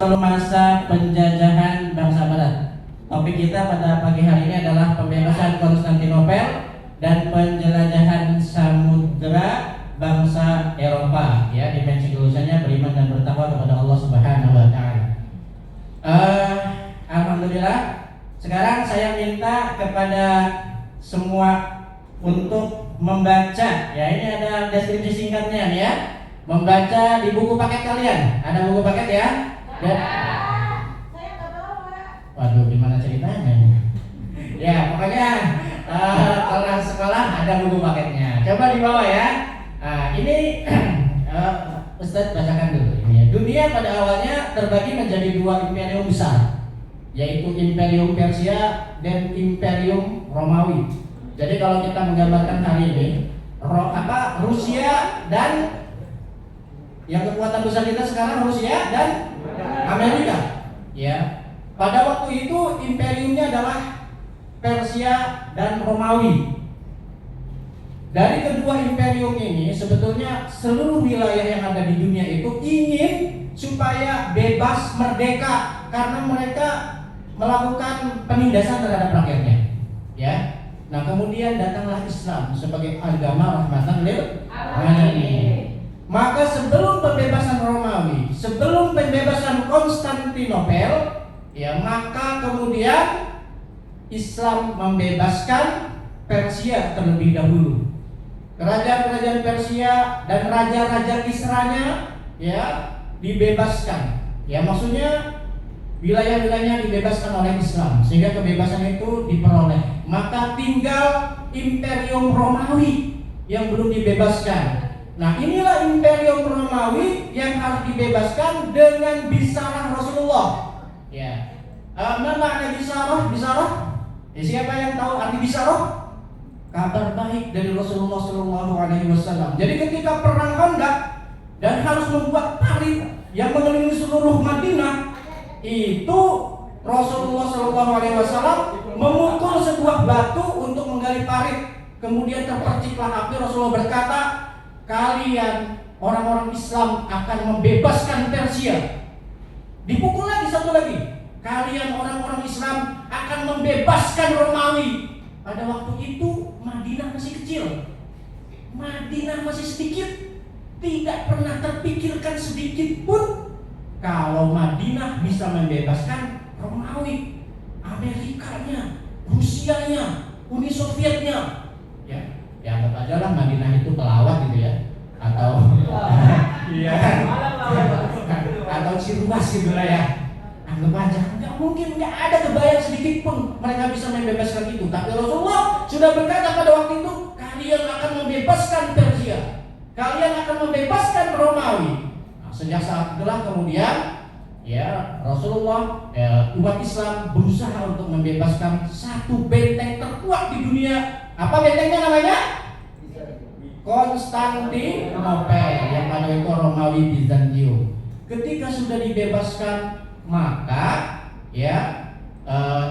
Masa penjajahan bangsa Barat. Topik kita pada pagi hari ini adalah pembebasan Konstantinopel dan penjelajahan samudera bangsa Eropa. Ya, dimensi kelulusannya beriman dan bertakwa kepada Allah Subhanahu wa taala. Alhamdulillah. Sekarang saya minta kepada semua untuk membaca. Ya, ini ada deskripsi singkatnya ya. Membaca di buku paket kalian. Ada buku paket ya? Dan, saya nggak bawa. waduh, gimana ceritanya? Ya, pokoknya kalau sekolah ada buku paketnya. Coba dibawa ya. Ini Ustadz bacakan dulu ini ya. Dunia pada awalnya terbagi menjadi dua imperium besar, yaitu Imperium Persia dan Imperium Romawi. Jadi kalau kita menggambarkan hari ini, Rusia dan yang kekuatan besar kita sekarang Rusia dan Amerika. Ya. Pada waktu itu imperiumnya adalah Persia dan Romawi. Dari kedua imperium ini sebetulnya seluruh wilayah yang ada di dunia itu ingin supaya bebas merdeka karena mereka melakukan penindasan terhadap rakyatnya. Ya. Nah, kemudian datanglah Islam sebagai agama rahmatan lil alamin. Maka sebelum pembebasan Romawi, sebelum pembebasan Konstantinopel, ya maka kemudian Islam membebaskan Persia terlebih dahulu. Kerajaan-kerajaan Persia dan raja-raja Kisranya ya dibebaskan. Ya maksudnya wilayah-wilayahnya dibebaskan oleh Islam sehingga kebebasan itu diperoleh. Maka tinggal Imperium Romawi yang belum dibebaskan. Nah, inilah Imperium Romawi yang harus dibebaskan dengan bisarah Rasulullah. Ya. Mana ada bisarah? Bisarah? Ya, siapa yang tahu arti bisarah? Kabar baik dari Rasulullah SAW. Jadi ketika perang Khandaq dan harus membuat parit yang mengelilingi seluruh Madinah, itu Rasulullah SAW memukul sebuah batu untuk menggali parit. Kemudian terperciklah api. Rasulullah berkata, kalian orang-orang Islam akan membebaskan Persia. Dipukul lagi satu lagi. Kalian orang-orang Islam akan membebaskan Romawi. Pada waktu itu Madinah masih kecil. Madinah masih sedikit. Tidak pernah terpikirkan sedikit pun kalau Madinah bisa membebaskan Romawi, Amerikanya, Rusianya, Uni Sovietnya. Ya anggap aja lah Madinah itu pelawat gitu ya, atau iya atau Ciruas gitu lah ya. Anggap aja, nggak mungkin, nggak ada kebayang sedikit pun mereka bisa membebaskan itu. Tapi Rasulullah sudah berkata pada waktu itu, kalian akan membebaskan Persia, kalian akan membebaskan Romawi. Nah, sejak saat itulah kemudian ya Rasulullah umat Islam berusaha untuk membebaskan satu benteng terkuat di dunia. Apa bentengnya namanya? Konstantinopel, yang pada itu Romawi Bizantium. Ketika sudah dibebaskan, maka ya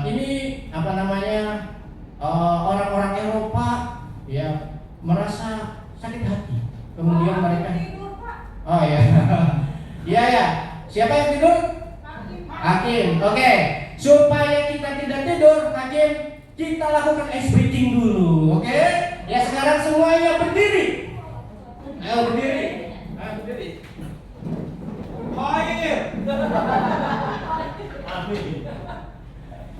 ini apa namanya orang-orang Eropa ya merasa sakit hati. Kemudian mereka oh ya ya siapa yang tidur? Hakim. Oke. Supaya kita tidak tidur, Hakim, kita lakukan ice breathing dulu, oke? Ya sekarang semuanya berdiri. Ayo berdiri. Berdiri. Hair. Amin.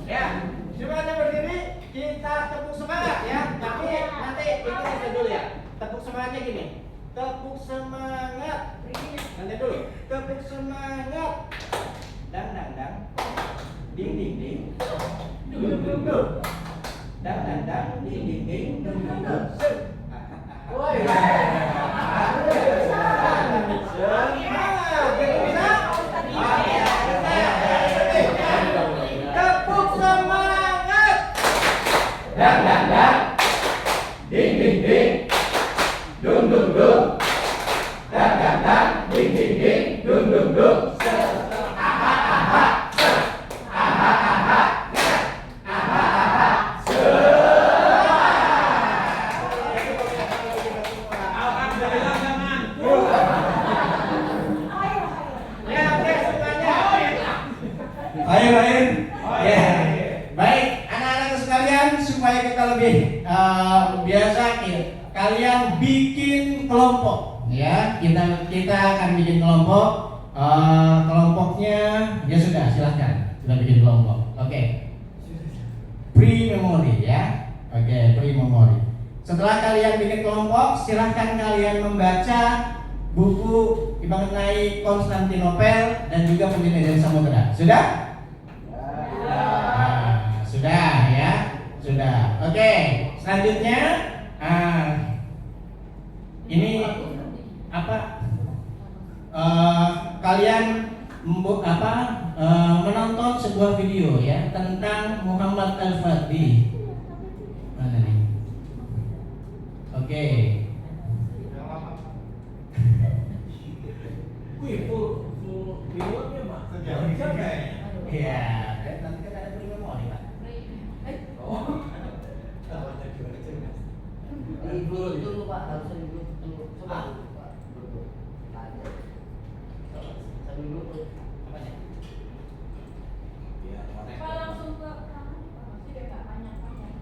Ya, semuanya berdiri. Kita tepuk semangat ya. Tapi nanti itu dulu ya. Tepuk semangatnya gini. Tepuk semangat. Nanti dulu. Tepuk semangat. Dang dang dang. Ding ding ding. Dung dung dung. Dang dang dang. Ding ding ding. Dung dung dung. Woi. Tepuk semangat. Dang dang dang. Ding ding ding. Dung dung dung. Dang dang dang. Ding ding ding. Dung dung dung. Ayo lain. Ya. Baik, anak-anak sekalian, supaya kita lebih biasa, kalian bikin kelompok. Ya, kita akan bikin kelompok. Kelompoknya ya sudah, silahkan kita bikin kelompok. Oke. Pre-memory ya. Oke, pre-memory. Setelah kalian bikin kelompok, silahkan kalian membaca buku mengenai Konstantinopel dan juga penjelajah samudera. Sudah? Sudah ya. Sudah. Oke. Selanjutnya, ini apa? Kalian menonton sebuah video ya tentang Muhammad Al-Fatih. Mana nih? Oke. Wih, full videonya mah. Iya, nanti kan ada pre-memory, Pak. Oh. Dulu Pak, harusnya dulu. Coba Pak. Dulu. Ada. Sambil dulu. Apanya? Iya, Pak langsung ke kanan, Pak. Maksudnya biar nggak panjang-panjang.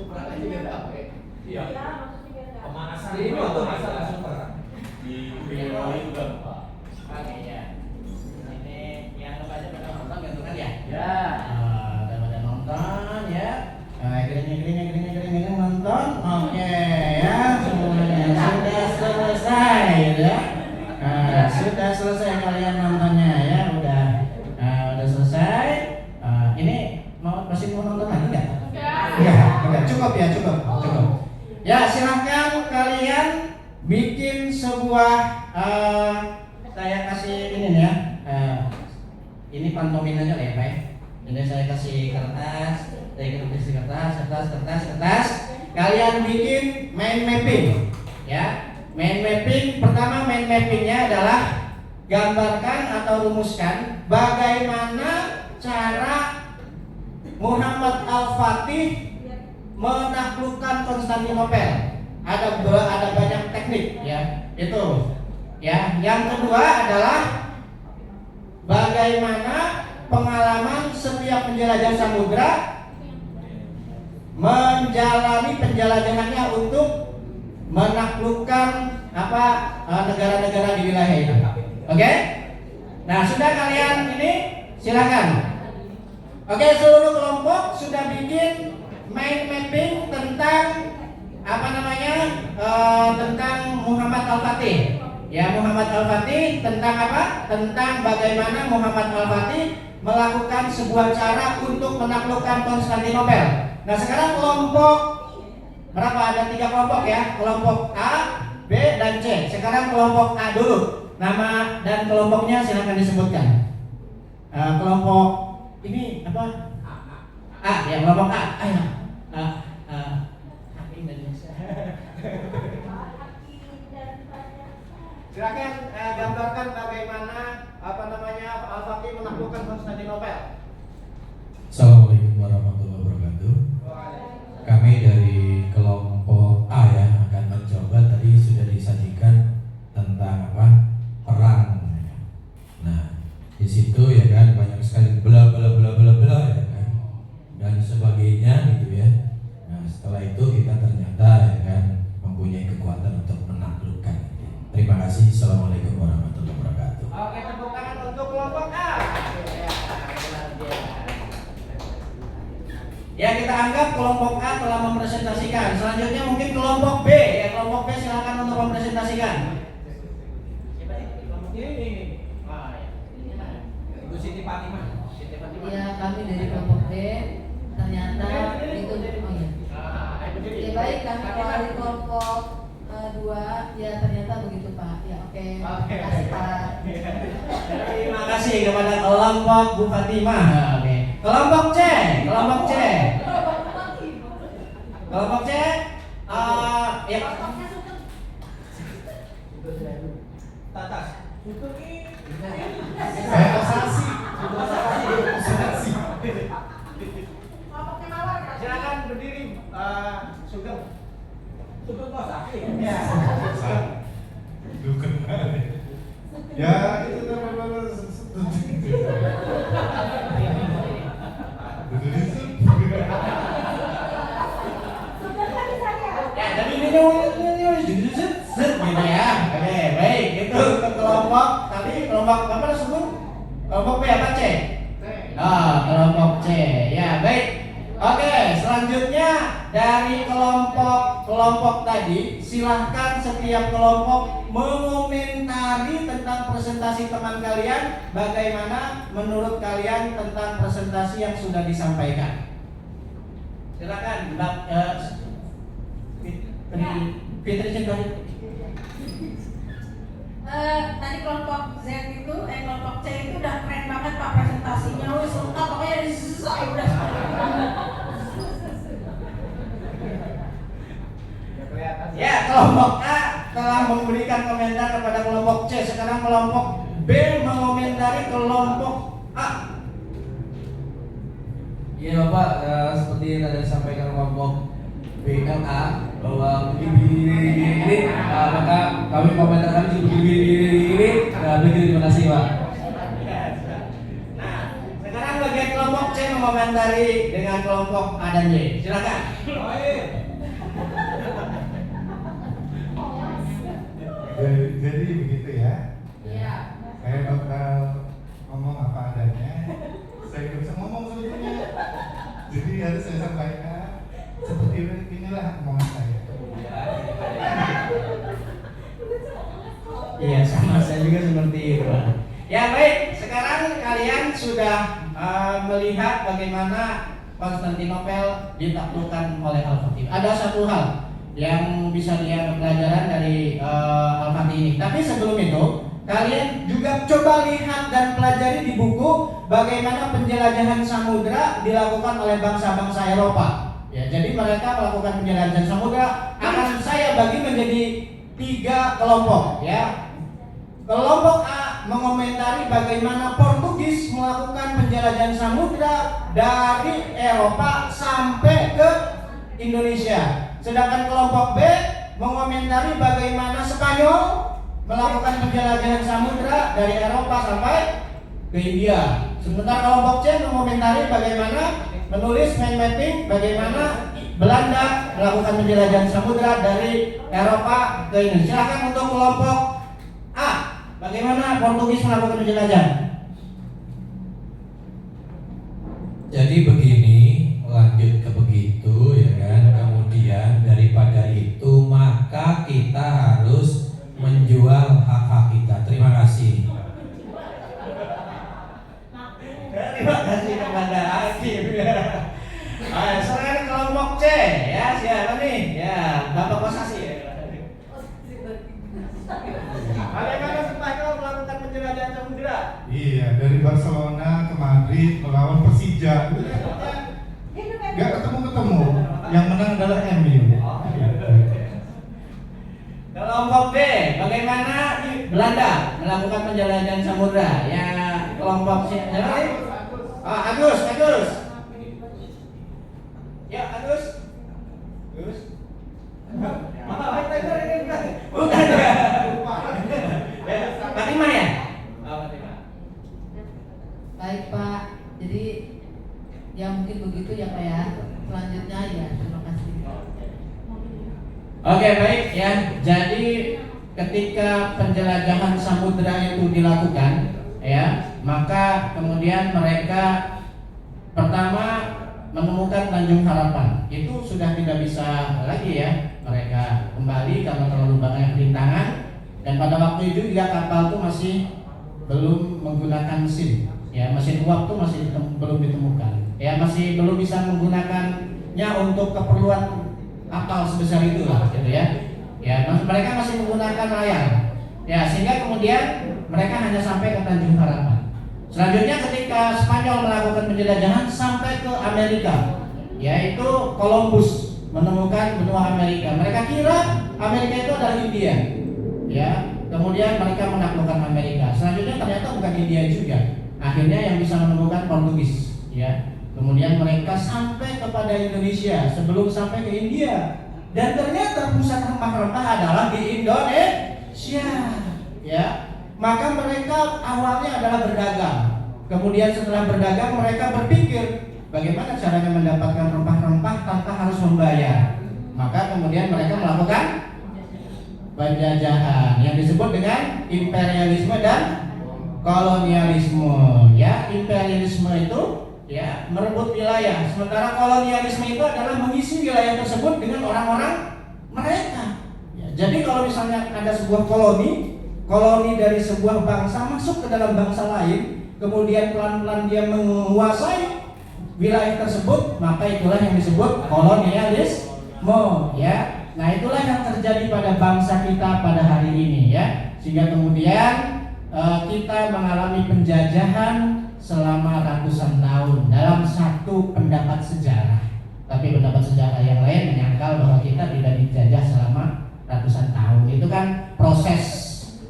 Perangkat juga enggak pakai. iya. Iya, maksudnya biar nggak. Pemanasan Ini dulu waktu tuh masa masalah langsung super. Di video juga Pak. Oke ya. Ini yang baca pada nonton gitu kan ya? Ya. Udah pada nonton ya. Gering nonton. Oke ya, semuanya sudah selesai ya. Sudah selesai kalian nontonnya ya, udah selesai. Ini masih mau nonton lagi nggak? Enggak, cukup ya, cukup. Ya, silahkan kalian bikin sebuah saya kasih ini nih ya. Ini pantomin aja lah ya, Pak. Ini saya kasih kertas. Kalian bikin mind mapping ya. Mind mapping, pertama mind mappingnya adalah gambarkan atau rumuskan bagaimana cara Muhammad Al-Fatih menaklukkan Konstantinopel. Ada banyak teknik ya. Itu ya. Yang kedua adalah bagaimana pengalaman setiap penjelajah samudra menjalani penjelajahannya untuk menaklukkan negara-negara di wilayah itu. Oke? Nah, sudah kalian ini silakan. Oke, seluruh kelompok sudah bikin mind mapping tentang tentang Muhammad Al-Fatih. Ya, Muhammad Al-Fatih tentang apa? Tentang bagaimana Muhammad Al-Fatih melakukan sebuah cara untuk menaklukkan Konstantinopel. Nah, sekarang kelompok berapa? Ada 3 kelompok ya. Kelompok A, B, dan C. Sekarang kelompok A dulu. Nama dan kelompoknya silakan disebutkan. Kelompok ini apa? A, ya kelompok A. Ayo. Hakim dan Yasa. Silakan gambarkan bagaimana Al-Fatih menaklukkan Konstantinopel. Assalamualaikum warahmatullahi wabarakatuh. Kami dari kelompok A ya akan mencoba, tadi sudah disajikan tentang perang. Nah, di situ ya kan banyak sekali bla bla bla bla bla ya kan dan sebagainya gitu ya. Nah, setelah itu kita ternyata ya kan mempunyai kekuatan untuk menaklukkan. Terima kasih. Assalamualaikum warahmatullahi wabarakatuh. Oke, tepuk tangan untuk kelompok A. Ya, kita anggap kelompok A telah mempresentasikan. Selanjutnya mungkin kelompok B. Ya, kelompok B silakan untuk mempresentasikan. Siapa nih? Kelompok ini. Ibu Siti Fatimah. Ya, kami dari kelompok B ternyata itu ya baik, kami dari kelompok 2 ya ternyata begitu Pak. Ya oke. Terima kasih Pak. Terima kasih kepada kelompok Bu Fatimah. Oke. Kelompok C. Kelompok C. Ya. Tatas. Sugeng ini. Silakan berdiri, Sugeng. Sugeng kok sakit. Ya. Ya itu gitu ya. Oke, baik. Itu untuk kelompok tadi kelompok apa disebut? Kelompok B apa C? Kelompok C. Ya, baik. Oke, selanjutnya dari kelompok tadi, silahkan setiap kelompok mengomentari tentang presentasi teman kalian. Bagaimana menurut kalian tentang presentasi yang sudah disampaikan? Silakan, Mbak Fitri Cinta. Tadi kelompok Z itu, kelompok C itu udah keren banget Pak presentasinya, wis lengkap pokoknya selesai udah. Ya, kelompok A telah memberikan komentar kepada kelompok C. Sekarang kelompok B mengomentari kelompok A. Iya Bapak, seperti yang tadi disampaikan kelompok BLA bahwa begini ini, maka kami komentar kami begini. Begitu, terima kasih Pak. Nah, sekarang bagian kelompok C mengomentari dengan kelompok A dan B. Silakan. Jadi begitu ya. Iya. Saya bakal ngomong apa adanya. Saya nggak bisa ngomong sebetulnya. Jadi harus saya sampaikan seperti inilah omongan saya. Iya, sama saya juga seperti itu. Ya baik, sekarang kalian sudah melihat bagaimana Konstantinopel ditaklukkan oleh Al-Fatih. Ada satu hal yang bisa diambil pelajaran dari Al-Fatih ini. Tapi sebelum itu, kalian juga coba lihat dan pelajari di buku bagaimana penjelajahan samudra dilakukan oleh bangsa-bangsa Eropa. Ya, jadi mereka melakukan penjelajahan samudra. Akan saya bagi menjadi 3 kelompok. Ya, kelompok A mengomentari bagaimana Portugis melakukan penjelajahan samudra dari Eropa sampai ke Indonesia. Sedangkan kelompok B mengomentari bagaimana Spanyol melakukan penjelajahan samudra dari Eropa sampai ke India. Sementara kelompok C mengomentari bagaimana menulis mind mapping bagaimana Belanda melakukan penjelajahan samudra dari Eropa ke Indonesia. Silakan untuk kelompok A, bagaimana Portugis melakukan penjelajahan? Jadi begini, lanjut ke begitu ya kan. Kemudian daripada itu maka kita harus menjual hak-hak kita. Terima kasih. Terima kasih kepada Hakim. Sekarang kelompok C ya, siapa nih? Ya, Bapak Kosasi ya. Bagaimana Spanyol melakukan penjelajahan samudra? Iya, dari Barcelona ke Madrid melawan Persija. Gak ketemu. Yang menang adalah MU. Kelompok B, bagaimana Belanda melakukan penjelajahan samudra? Ya, kelompok C. Agus. Ya, Agus. Bukan ya. Fatimah ya? Fatimah. Baik Pak, jadi ya mungkin begitu ya Pak ya. Selanjutnya ya, terima kasih. Oke, baik ya. Jadi ketika penjelajahan samudra itu dilakukan ya, maka kemudian mereka pertama menemukan Tanjung Harapan. Itu sudah tidak bisa lagi ya mereka kembali karena terlalu banyak rintangan, dan pada waktu itu juga kapal itu masih belum menggunakan mesin ya, mesin uap itu masih belum ditemukan ya, masih belum bisa menggunakannya untuk keperluan kapal sebesar itu lah gitu ya. Ya, mereka masih menggunakan layar ya, sehingga kemudian mereka hanya sampai ke Tanjung Harapan. Selanjutnya ketika Spanyol melakukan penjelajahan sampai ke Amerika, yaitu Columbus menemukan benua Amerika. Mereka kira Amerika itu adalah India, ya. Kemudian mereka menaklukkan Amerika. Selanjutnya ternyata bukan India juga. Akhirnya yang bisa menemukan Portugis, ya. Kemudian mereka sampai kepada Indonesia sebelum sampai ke India. Dan ternyata pusat rempah-rempah adalah di Indonesia, ya. Maka mereka awalnya adalah berdagang. Kemudian setelah berdagang mereka berpikir bagaimana caranya mendapatkan rempah-rempah tanpa harus membayar. Maka kemudian mereka melakukan penjajahan yang disebut dengan imperialisme dan kolonialisme. Ya, imperialisme itu ya merebut wilayah, sementara kolonialisme itu adalah mengisi wilayah tersebut dengan orang-orang mereka. Ya, jadi kalau misalnya ada sebuah koloni dari sebuah bangsa masuk ke dalam bangsa lain, kemudian pelan-pelan dia menguasai wilayah tersebut, maka itulah yang disebut kolonialisme. Ya, nah itulah yang terjadi pada bangsa kita pada hari ini ya, sehingga kemudian kita mengalami penjajahan selama ratusan tahun dalam satu pendapat sejarah. Tapi pendapat sejarah yang lain menyangkal bahwa kita tidak dijajah selama ratusan tahun. Itu kan proses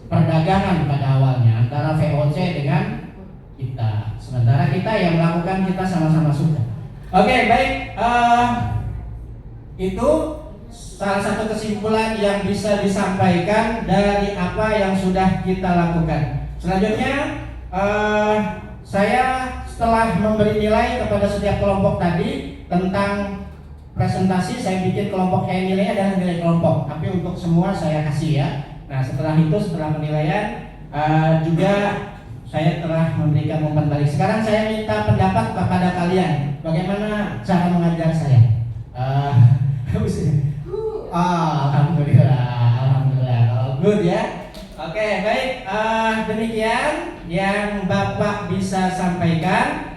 perdagangan pada awalnya antara VOC dengan kita. Sementara kita yang melakukan, kita sama-sama suka. Oke, baik. Itu salah satu kesimpulan yang bisa disampaikan dari apa yang sudah kita lakukan. Selanjutnya, saya setelah memberi nilai kepada setiap kelompok tadi tentang presentasi, saya bikin kelompok nilainya adalah nilai kelompok, tapi untuk semua saya kasih ya. Nah, setelah itu, setelah penilaian juga saya telah memberikan umpan balik. Sekarang saya minta pendapat kepada kalian, bagaimana cara mengajar saya? Alhamdulillah, kalau good ya. Oke, baik. Demikian yang Bapak bisa sampaikan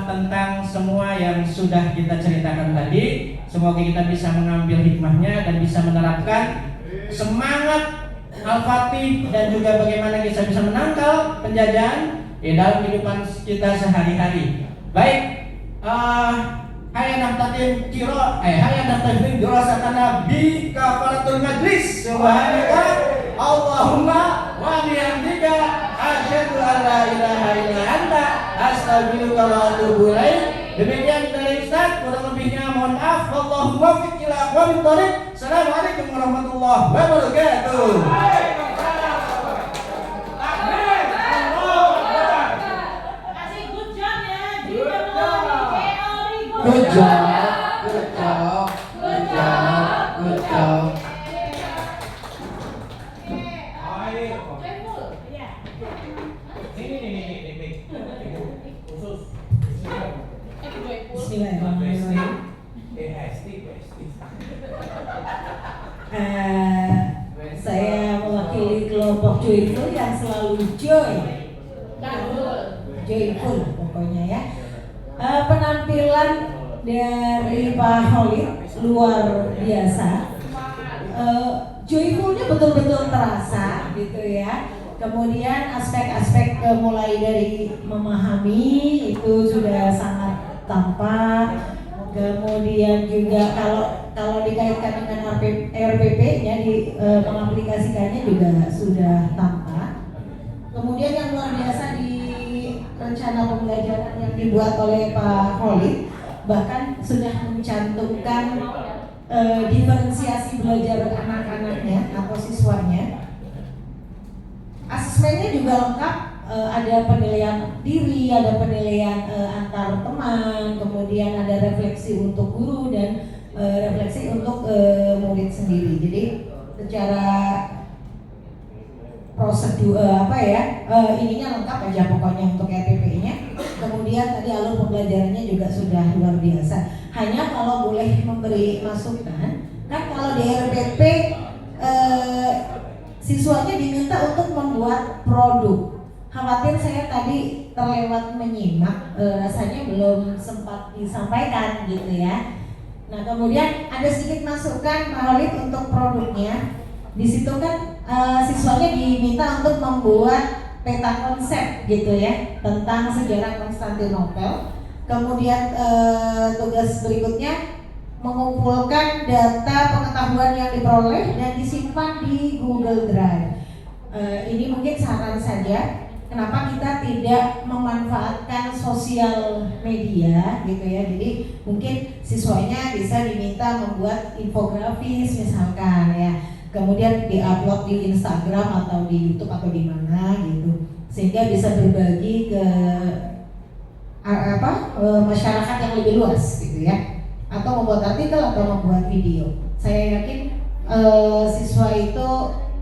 tentang semua yang sudah kita ceritakan tadi. Semoga kita bisa mengambil hikmahnya dan bisa menerapkan semangat Al-Fatih dan juga bagaimana kita bisa menangkal penjajahan di dalam kehidupan kita sehari-hari. Baik, hayya naftatin dirasatana bi kafaratul majlis. Subhanaka Allahumma wa bihamdika asyhadu an la ilaha illa anta astaghfiruka wa atubu ilaik. Demikian dari Ustaz, kurang lebihnya mohon maaf. Wallahu muwaffiq ila aqwamit thoriq. Assalamualaikum warahmatullahi wabarakatuh. Good job, good job, good job, good job. Bismillahirrahmanirrahim. Saya mewakili kelompok joyful yang selalu joyful pokoknya ya. Penampilan dari Pak Khalid luar biasa. Joyfulnya betul-betul terasa gitu ya. Kemudian aspek-aspek mulai dari memahami itu sudah sangat tampak. Kemudian juga kalau dikaitkan dengan RPP-nya mengaplikasikannya juga sudah tampak. Kemudian yang luar biasa di rencana pembelajaran yang dibuat oleh Pak Khalid bahkan sudah mencantumkan diferensiasi belajar anak-anaknya atau siswanya. Asesmennya juga lengkap, ada penilaian diri, ada penilaian antar teman, kemudian ada refleksi untuk guru dan refleksi untuk murid sendiri. Jadi secara prosedur ininya lengkap aja pokoknya untuk RPP-nya. Kemudian tadi alur pembelajarannya juga sudah luar biasa. Hanya kalau boleh memberi masukan, kan kalau di RPP siswanya diminta untuk membuat produk. Khawatir saya tadi terlewat menyimak, rasanya belum sempat disampaikan gitu ya. Nah kemudian ada sedikit masukan Pak Khalid untuk produknya. Di situ kan siswanya diminta untuk membuat peta konsep gitu ya tentang sejarah Konstantinopel. Kemudian tugas berikutnya mengumpulkan data pengetahuan yang diperoleh dan disimpan di Google Drive. Ini mungkin saran saja, kenapa kita tidak memanfaatkan sosial media gitu ya. Jadi mungkin siswanya bisa diminta membuat infografis misalkan ya, kemudian diupload di Instagram atau di YouTube atau di mana gitu, sehingga bisa berbagi ke masyarakat yang lebih luas gitu ya. Atau atau membuat artikel atau membuat video. Saya yakin siswa itu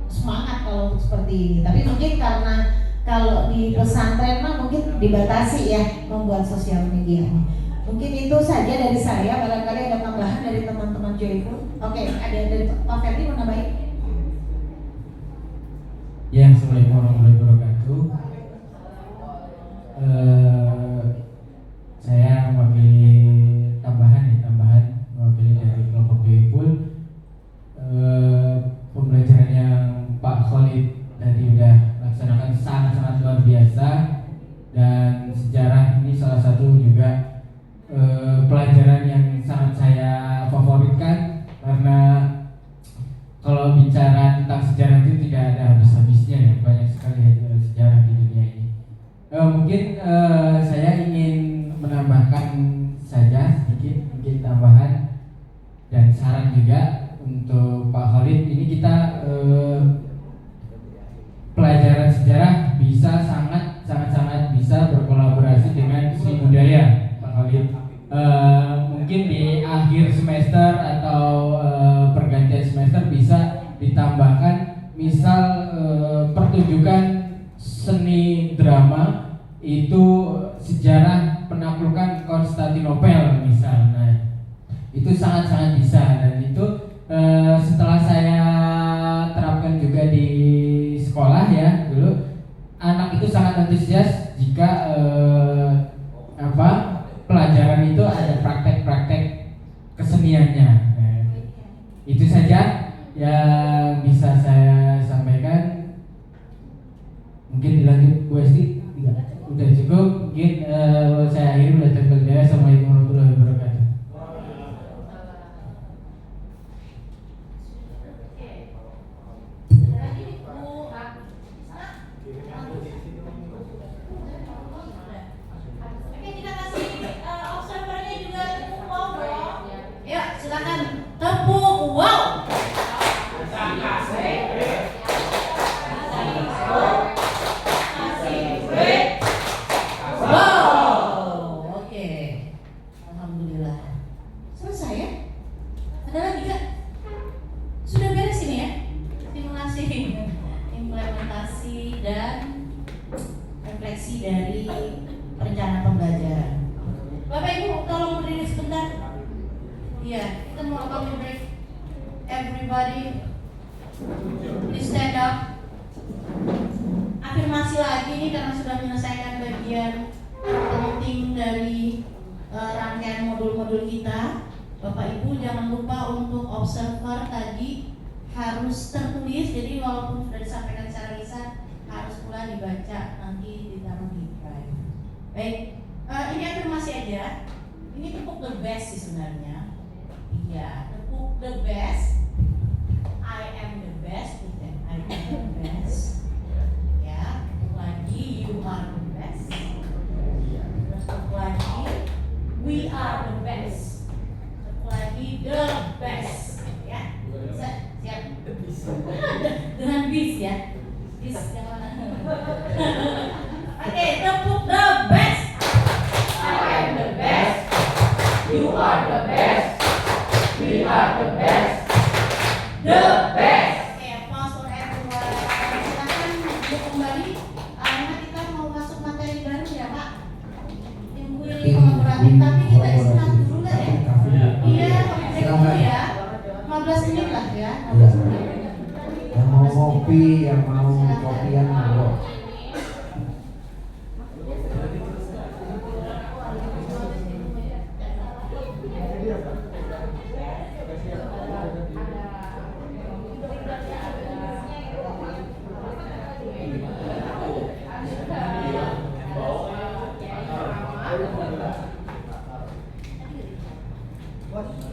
semangat kalau seperti ini. Tapi mungkin karena kalau di pesantren mah mungkin dibatasi ya membuat sosial media. Mungkin itu saja dari saya. Barangkali ada tambahan dari teman-teman Joyful. Oke, ada dari Pak Ferdi mau nambahin? Ya, assalamualaikum warahmatullahi wabarakatuh. Saya mewakili tambahan mewakili dari kelompok Joyful. Pembelajaran yang Pak Khalid tadi udah laksanakan sangat-sangat luar biasa, dan sejarah ini salah satu juga pelajaran yang sangat saya favoritkan, karena kalau bicara tentang sejarah itu tidak ada habis-habisnya ya, banyak sekali sejarah di dunia ini. Mungkin saya ingin menambahkan saja sedikit mungkin tambahan dan saran juga untuk Pak Khalid. Ini kita pelajaran sejarah bisa sangat bisa berkolaborasi dengan Seni Budaya, Pak Khalid. Mungkin di akhir semester atau pergantian semester bisa ditambahkan misal pertunjukan seni drama itu sejarah penaklukan Konstantinopel misal. Nah, itu sangat bisa, dan itu setelah saya terapkan juga di sekolah ya dulu, anak itu sangat antusias jika pelajaran itu ada praktek-praktek keseniannya. Itu saja yang bisa saya sampaikan. Mungkin dilanjut Bu Esti? Tidak, udah cukup. Mungkin saya akhiri belajar belajar. Assalamualaikum warahmatullahi wabarakatuh. Oke, kita kasih observernya juga tepuk wow dong. Yuk, silakan tepuk wow. Wow, oke. Alhamdulillah. Selesai ya? Ada lagi nggak? Sudah beres ini ya? Simulasi, implementasi dan refleksi dari rencana pembelajaran. Bapak Ibu tolong berdiri sebentar. Iya, kita mau coffee break. Everybody, please stand up. Afirmasi lagi nih karena sudah menyelesaikan bagian penting dari rangkaian modul-modul kita. Bapak Ibu jangan lupa untuk observer tadi harus tertulis. Jadi walaupun sudah disampaikan secara lisan harus pula dibaca, nanti ditaruh di drive. Baik, ini afirmasi aja. Ini tepuk the best sih sebenarnya. Iya, tepuk the best. I am the best, bukan I am the best. Ya, tepuk lagi. You are the best. Tepuk lagi. We are the best. Tepuk lagi. The best. Ya, siap. Dengan bis ya. Bis yang mana? Oke, tepuk the best. I am the best. You are the best. We are the best. The best. Oke, applause for everyone. Silakan untuk kembali. Karena kita mau masuk materi baru ya Pak. Tim Willy kolaboratif. Tapi kita istirahat dulu nggak ya? Iya, break dulu ya. 15 menit lah ya. 15 menit. Yang mau ngopi, yang mau kopian, monggo. What?